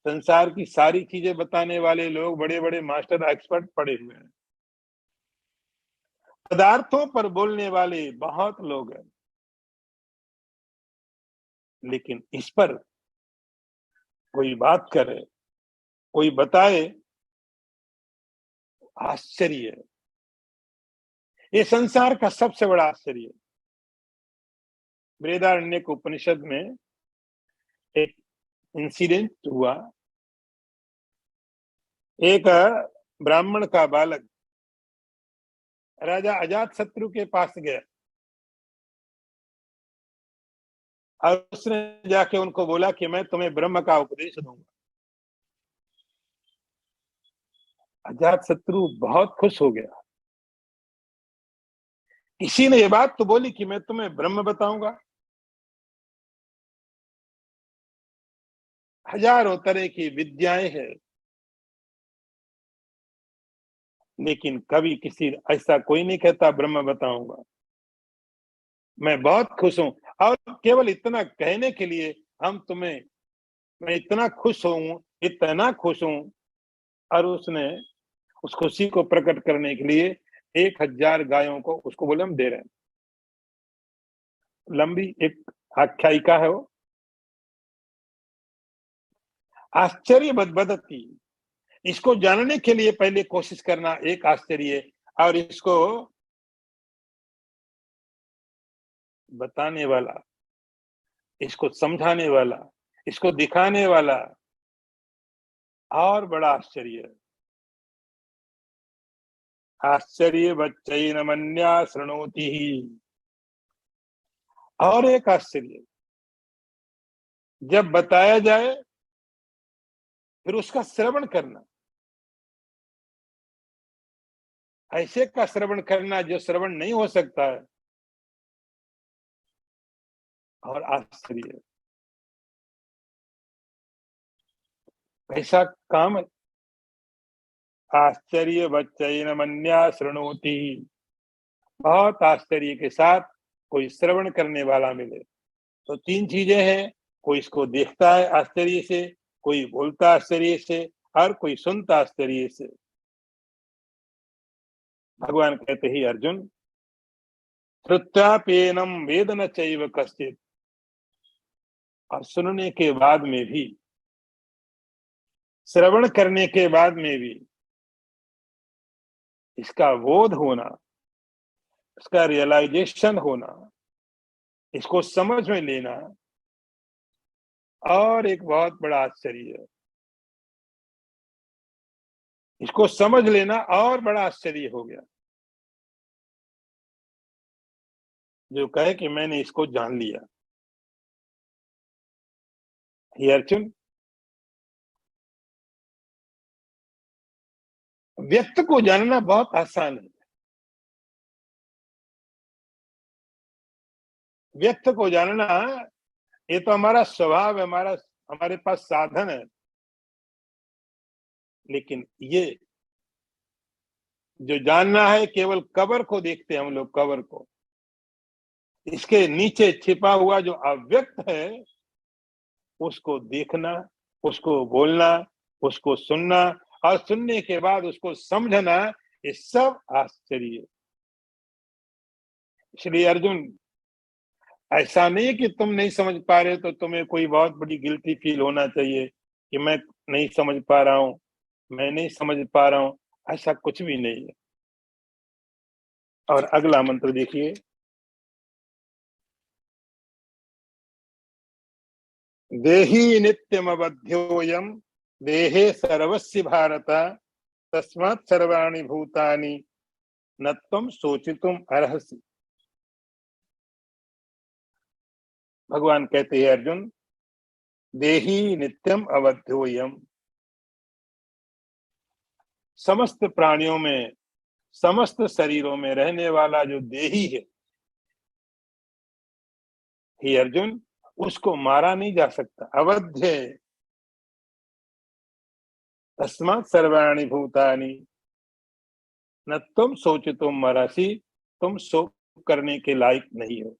संसार की सारी चीजें बताने वाले लोग, बड़े बड़े मास्टर एक्सपर्ट पड़े हुए हैं। पदार्थों पर बोलने वाले बहुत लोग हैं, लेकिन इस पर कोई बात करे, कोई बताए, आश्चर्य है। ये संसार का सबसे बड़ा आश्चर्य है। बृहदारण्यक उपनिषद में एक इंसिडेंट हुआ। एक ब्राह्मण का बालक राजा अजातशत्रु के पास गया और उसने जाके उनको बोला कि मैं तुम्हें ब्रह्म का उपदेश दूंगा। अजातशत्रु बहुत खुश हो गया। किसी ने ये बात तो बोली कि मैं तुम्हें ब्रह्म बताऊंगा। हजारों तरह की विद्याएं हैं, लेकिन कभी किसी ऐसा कोई नहीं कहता ब्रह्म बताऊंगा। मैं बहुत खुश हूं, और केवल इतना कहने के लिए हम तुम्हें, मैं इतना खुश हूं, इतना खुश हूं। और उसने उस खुशी को प्रकट करने के लिए 1000 गायों को उसको बोले हम दे रहे हैं। लंबी एक आख्यायिका है वो। आश्चर्य बदती, इसको जानने के लिए पहले कोशिश करना एक आश्चर्य है, और इसको बताने वाला, इसको समझाने वाला, इसको दिखाने वाला और बड़ा आश्चर्य है। आश्चर्य बच्चैनमन्या शृणोति ही। और एक आश्चर्य, जब बताया जाए फिर उसका श्रवण करना, ऐसे का श्रवण करना जो श्रवण नहीं हो सकता है, और आश्चर्य, ऐसा काम है। आश्चर्य बच्चैनमन्या शृणोति ही। बहुत आश्चर्य के साथ कोई श्रवण करने वाला मिले। तो 3 चीजें हैं, कोई इसको देखता है आश्चर्य से, कोई बोलता आश्चर्य से, और कोई सुनता आश्चर्य से। भगवान कहते ही अर्जुन, श्रुत्वाप्येनं वेद न चैव कश्चित्। और सुनने के बाद में भी, श्रवण करने के बाद में भी इसका बोध होना, इसका रियलाइजेशन होना, इसको समझ में लेना, और एक बहुत बड़ा आश्चर्य है। इसको समझ लेना और बड़ा आश्चर्य हो गया, जो कहे कि मैंने इसको जान लिया। हे अर्जुन, व्यक्त को जानना बहुत आसान है। व्यक्त को जानना, ये तो हमारा स्वभाव है, हमारे पास साधन है। लेकिन ये जो जानना है, केवल कबर को देखते हैं हम लोग, कबर को। इसके नीचे छिपा हुआ जो अव्यक्त है, उसको देखना, उसको बोलना, उसको सुनना, और सुनने के बाद उसको समझना, ये सब आश्चर्य। इसलिए अर्जुन, ऐसा नहीं कि तुम नहीं समझ पा रहे हो तो तुम्हें कोई बहुत बड़ी गिल्टी फील होना चाहिए कि मैं नहीं समझ पा रहा हूं, मैं नहीं समझ पा रहा हूं। ऐसा कुछ भी नहीं है। और अगला मंत्र देखिए, देही नित्यमवध्योयम देहे सर्वस्य भारत तस्मात् सर्वाणि भूतानि न त्वं शोचितुम अर्हसि। भगवान कहते हैं अर्जुन, देही नित्यम अवध्योयम, समस्त प्राणियों में, समस्त शरीरों में रहने वाला जो देही है, हे अर्जुन, उसको मारा नहीं जा सकता। अवध्य, तस्मात् सर्वाणि भूतानि न तुम शोचितुम अर्हसि, तुम शोक करने के लायक नहीं हो।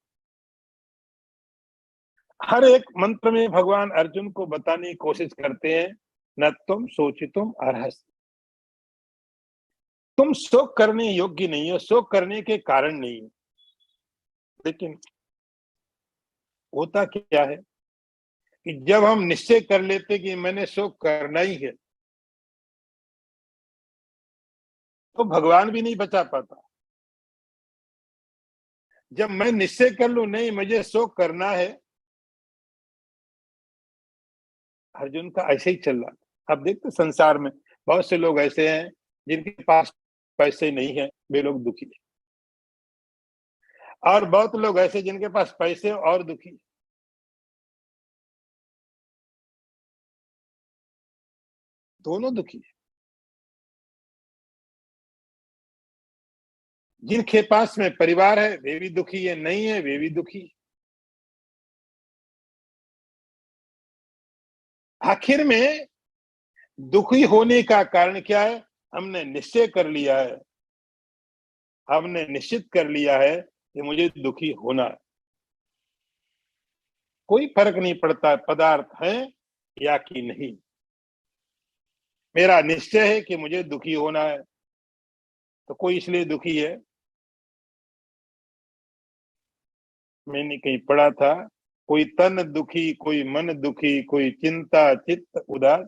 हर एक मंत्र में भगवान अर्जुन को बताने की कोशिश करते हैं, न तुम शोचितुम अर्हसि, तुम शोक करने योग्य नहीं हो, शोक करने के कारण नहीं हो। लेकिन होता क्या है कि जब हम निश्चय कर लेते कि मैंने शोक करना ही है, तो भगवान भी नहीं बचा पाता। जब मैं निश्चय कर लूं नहीं मुझे शोक करना है, अर्जुन का ऐसे ही चल रहा था। आप देखते संसार में बहुत से लोग ऐसे हैं जिनके पास पैसे नहीं है, वे लोग दुखी है, और बहुत लोग ऐसे जिनके पास पैसे और दुखी है। दोनों दुखी है। जिनके पास में परिवार है वे भी दुखी है, नहीं है वे भी दुखी है। आखिर में दुखी होने का कारण क्या है? हमने निश्चय कर लिया है, हमने निश्चित कर लिया है कि मुझे दुखी होना है। कोई फर्क नहीं पड़ता पदार्थ है या कि नहीं, मेरा निश्चय है कि मुझे दुखी होना है। तो कोई इसलिए दुखी है, मैंने कहीं पढ़ा था, कोई तन दुखी, कोई मन दुखी, कोई चिंता चित्त उदास,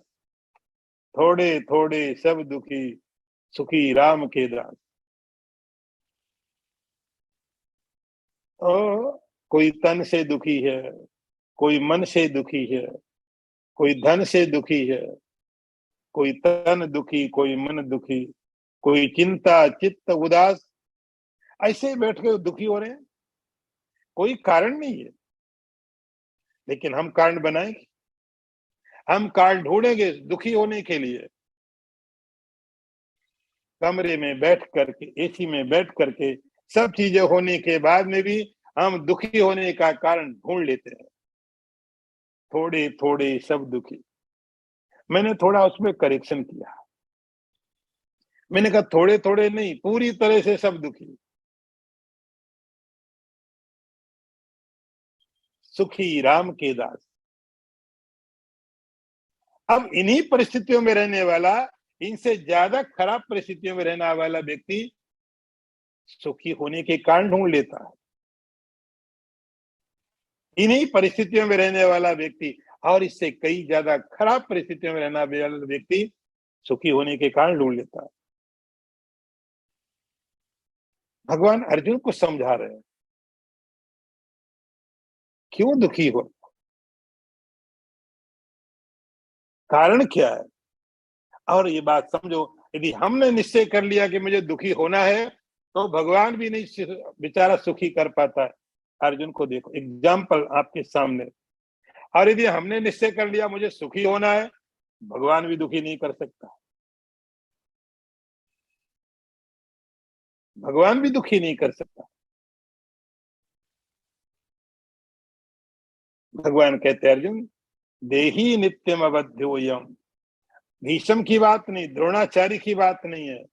थोड़े थोड़े सब दुखी, सुखी राम के दास। तो कोई तन से दुखी है, कोई मन से दुखी है, कोई धन से दुखी है, कोई तन दुखी, कोई मन दुखी, कोई चिंता चित्त उदास। ऐसे बैठ के दुखी हो रहे हैं, कोई कारण नहीं है। लेकिन हम कारण बनाएंगे, हम कारण ढूंढेंगे दुखी होने के लिए। कमरे में बैठ करके, एसी में बैठ करके, सब चीजें होने के बाद में भी हम दुखी होने का कारण ढूंढ लेते हैं। थोड़े थोड़े सब दुखी। मैंने थोड़ा उसमें करेक्शन किया, मैंने कहा थोड़े थोड़े नहीं, पूरी तरह से सब दुखी। सुखी राम के दास। अब इन्हीं परिस्थितियों में रहने वाला, इनसे ज्यादा खराब परिस्थितियों में रहने वाला व्यक्ति सुखी होने के कारण ढूंढ लेता है। इन्हीं परिस्थितियों में रहने वाला व्यक्ति और इससे कई ज्यादा खराब परिस्थितियों में रहने वाला व्यक्ति सुखी होने के कारण ढूंढ लेता है। भगवान अर्जुन को समझा रहे हैं, क्यों दुखी हो, कारण क्या है। और ये बात समझो, यदि हमने निश्चय कर लिया कि मुझे दुखी होना है, तो भगवान भी नहीं बेचारा सुखी कर पाता है। अर्जुन को देखो, एग्जाम्पल आपके सामने। और यदि हमने निश्चय कर लिया मुझे सुखी होना है, भगवान भी दुखी नहीं कर सकता, भगवान भी दुखी नहीं कर सकता। भगवान कहते अर्जुन, देही नित्यम अवध्योयम। भीष्म की बात नहीं, द्रोणाचार्य की बात नहीं है,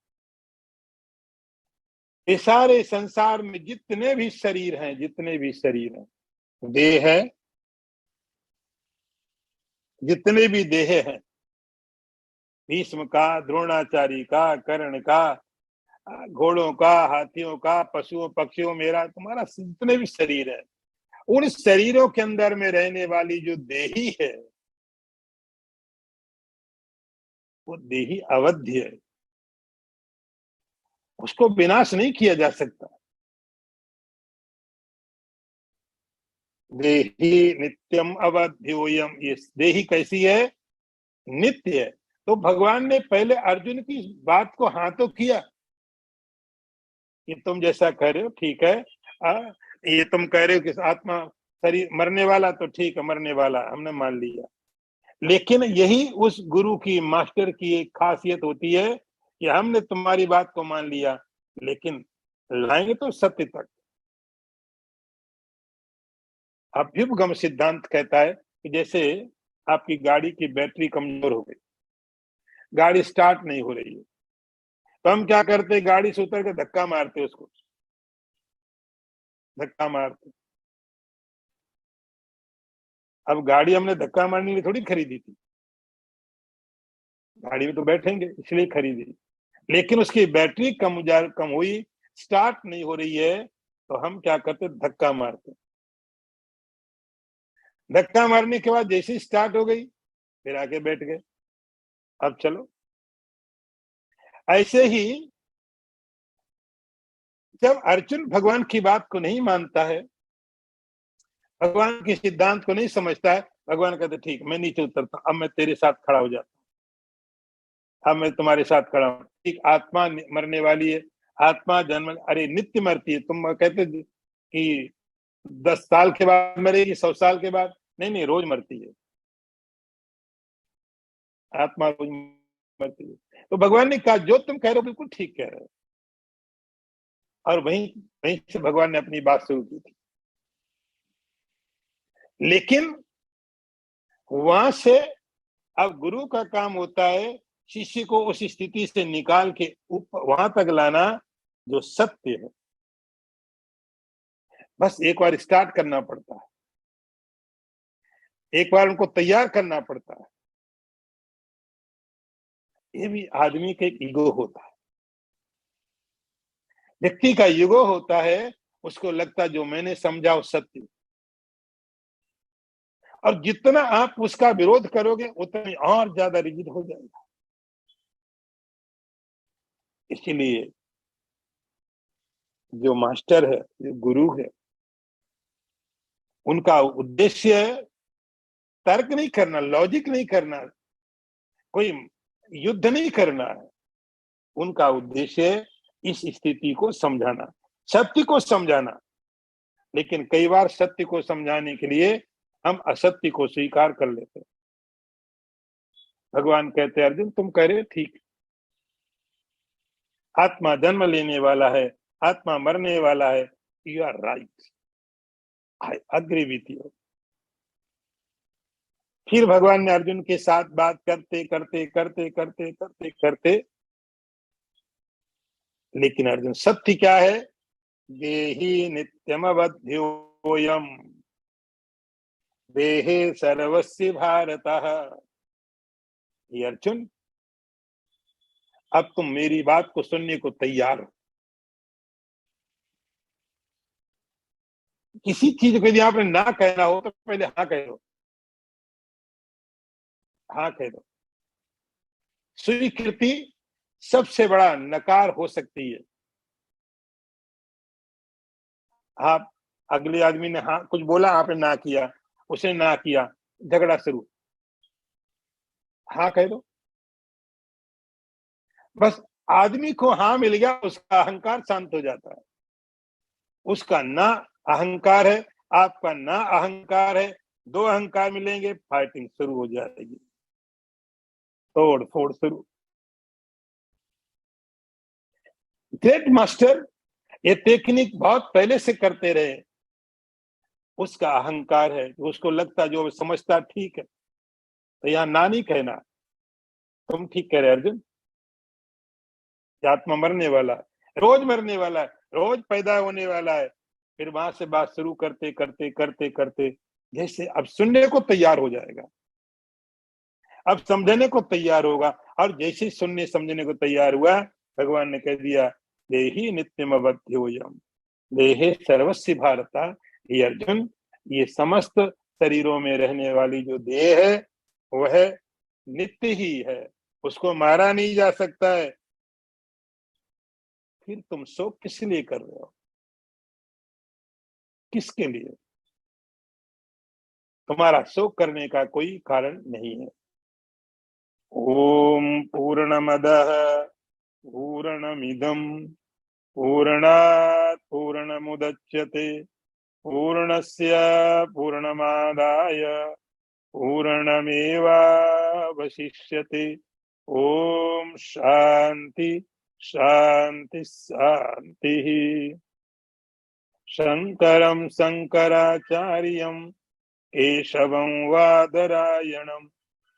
ये सारे संसार में जितने भी शरीर हैं, जितने भी शरीर हैं, देह है, जितने भी देह हैं, भीष्म का, द्रोणाचार्य का, कर्ण का, घोड़ों का, हाथियों का, पशुओं पक्षियों, मेरा तुम्हारा, जितने भी शरीर है, उन शरीरों के अंदर में रहने वाली जो देही है, वो देही अवध्य है, उसको विनाश नहीं किया जा सकता। देही नित्यम अवध्योयम, ये देही कैसी है? नित्य है। तो भगवान ने पहले अर्जुन की बात को हाँ तो किया कि तुम जैसा कह रहे हो ठीक है। ये तुम कह रहे हो कि आत्मा शरीर मरने वाला, तो ठीक है मरने वाला, हमने मान लिया। लेकिन यही उस गुरु की, मास्टर की एक खासियत होती है कि हमने तुम्हारी बात को मान लिया, लेकिन लाएंगे तो सत्य तक। अभ्युपगम सिद्धांत कहता है कि जैसे आपकी गाड़ी की बैटरी कमजोर हो गई, गाड़ी स्टार्ट नहीं हो रही है, तो हम क्या करते, गाड़ी से उतर के धक्का मारते, उसको धक्का मारते। अब गाड़ी हमने धक्का मारने के लिए थोड़ी खरीदी थी, गाड़ी में तो बैठेंगे इसलिए खरीदी, लेकिन उसकी बैटरी कम हुई, स्टार्ट नहीं हो रही है, तो हम क्या करते, धक्का मारते। धक्का मारने के बाद जैसे स्टार्ट हो गई, फिर आके बैठ गए, अब चलो। ऐसे ही जब अर्जुन भगवान की बात को नहीं मानता है, भगवान के सिद्धांत को नहीं समझता है, भगवान कहते ठीक, मैं नीचे उतरता, अब मैं तेरे साथ खड़ा हो जाता, अब मैं तुम्हारे साथ खड़ा हूं। ठीक, आत्मा मरने वाली है, आत्मा जन्म, अरे नित्य मरती है। तुम कहते कि 10 साल के बाद मरेगी, 100 साल के बाद, नहीं नहीं, रोज मरती है आत्मा, रोज मरती है। तो भगवान ने कहा जो तुम कह रहे हो बिल्कुल ठीक कह रहे हो, और वहीं वहीं से भगवान ने अपनी बात शुरू की थी। लेकिन वहां से अब गुरु का काम होता है शिष्य को उस स्थिति से निकाल के वहां तक लाना जो सत्य है। बस एक बार स्टार्ट करना पड़ता है, एक बार उनको तैयार करना पड़ता है। ये भी आदमी का एक ईगो होता है, व्यक्ति का ईगो होता है, उसको लगता जो मैंने समझा वो सत्य, और जितना आप उसका विरोध करोगे उतना और ज्यादा रिजिड हो जाएगा। इसीलिए जो मास्टर है, जो गुरु है, उनका उद्देश्य तर्क नहीं करना, लॉजिक नहीं करना, कोई युद्ध नहीं करना है। उनका उद्देश्य इस स्थिति को समझाना, सत्य को समझाना। लेकिन कई बार सत्य को समझाने के लिए हम असत्य को स्वीकार कर लेते हैं। भगवान कहते हैं अर्जुन तुम कह रहे हो ठीक, आत्मा जन्म लेने वाला है, आत्मा मरने वाला है, you are right, I agree with you. फिर भगवान ने अर्जुन के साथ बात करते करते करते करते करते करते, लेकिन अर्जुन सत्य क्या है, देहि नित्यमवध्योयम देहे सर्वस्य भारतः। ये अर्जुन, अब तुम मेरी बात को सुनने को तैयार हो। किसी चीज को यदि आपने ना कहना हो तो पहले हाँ कह दो, हाँ कह दो। स्वीकृति सबसे बड़ा नकार हो सकती है। आप, अगले आदमी ने हाँ कुछ बोला, आपने ना किया, उसने ना किया, झगड़ा शुरू, हाँ कह दो। बस आदमी को हाँ मिल गया, उसका अहंकार शांत हो जाता है। उसका ना अहंकार है, आपका ना अहंकार है, दो अहंकार मिलेंगे, फाइटिंग शुरू हो जाएगी, तोड़ फोड़ शुरू। ग्रेट मास्टर ये टेक्निक बहुत पहले से करते रहे। उसका अहंकार है, उसको लगता जो समझता ठीक है, तो यहाँ ना नहीं कहना। तुम ठीक कह रहे अर्जुन, आत्मा मरने वाला है, रोज मरने वाला है, रोज पैदा होने वाला है। फिर वहां से बात शुरू करते करते करते करते, जैसे अब सुनने को तैयार हो जाएगा, अब समझने को तैयार होगा, और जैसे सुनने समझने को तैयार हुआ, भगवान ने कह दिया देहि नित्यम अवध्योयम देहे सर्वस्य भारता। ये अर्जुन, ये समस्त शरीरों में रहने वाली जो देह है वह नित्य ही है, उसको मारा नहीं जा सकता है। फिर तुम शोक किस लिए कर रहे हो, किसके लिए? तुम्हारा शोक करने का कोई कारण नहीं है। ओम पूर्णमदः पूर्णमिदं पूर्णात् पूर्णमुदच्यते पूर्णस्य पूर्णमादाय पूर्णमेवावशिष्यते। ओम शांति शांति शांति। शंकरं शंकराचार्यं केशवं वादरायणं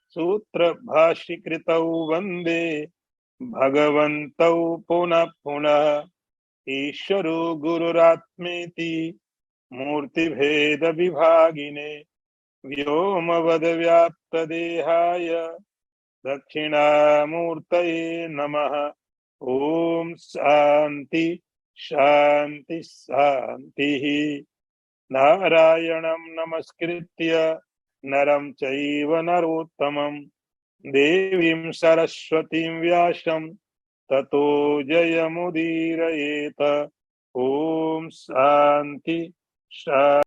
सूत्रभाष्यकृतौ वन्दे भगवन्तौ पुनः पुनः। ईश्वरो गुरुरात्मेति मूर्तिभेद विभागिने व्योमवद्व्याप्तदेहाय दक्षिणामूर्तये नमः। ओम शांति शांति शांति। नारायणं नमस्कृत्य नरं चैव नरोत्तमं देवीं सरस्वतीं व्यासं ततो जयमुदीरयेत। ओम शांति शांति।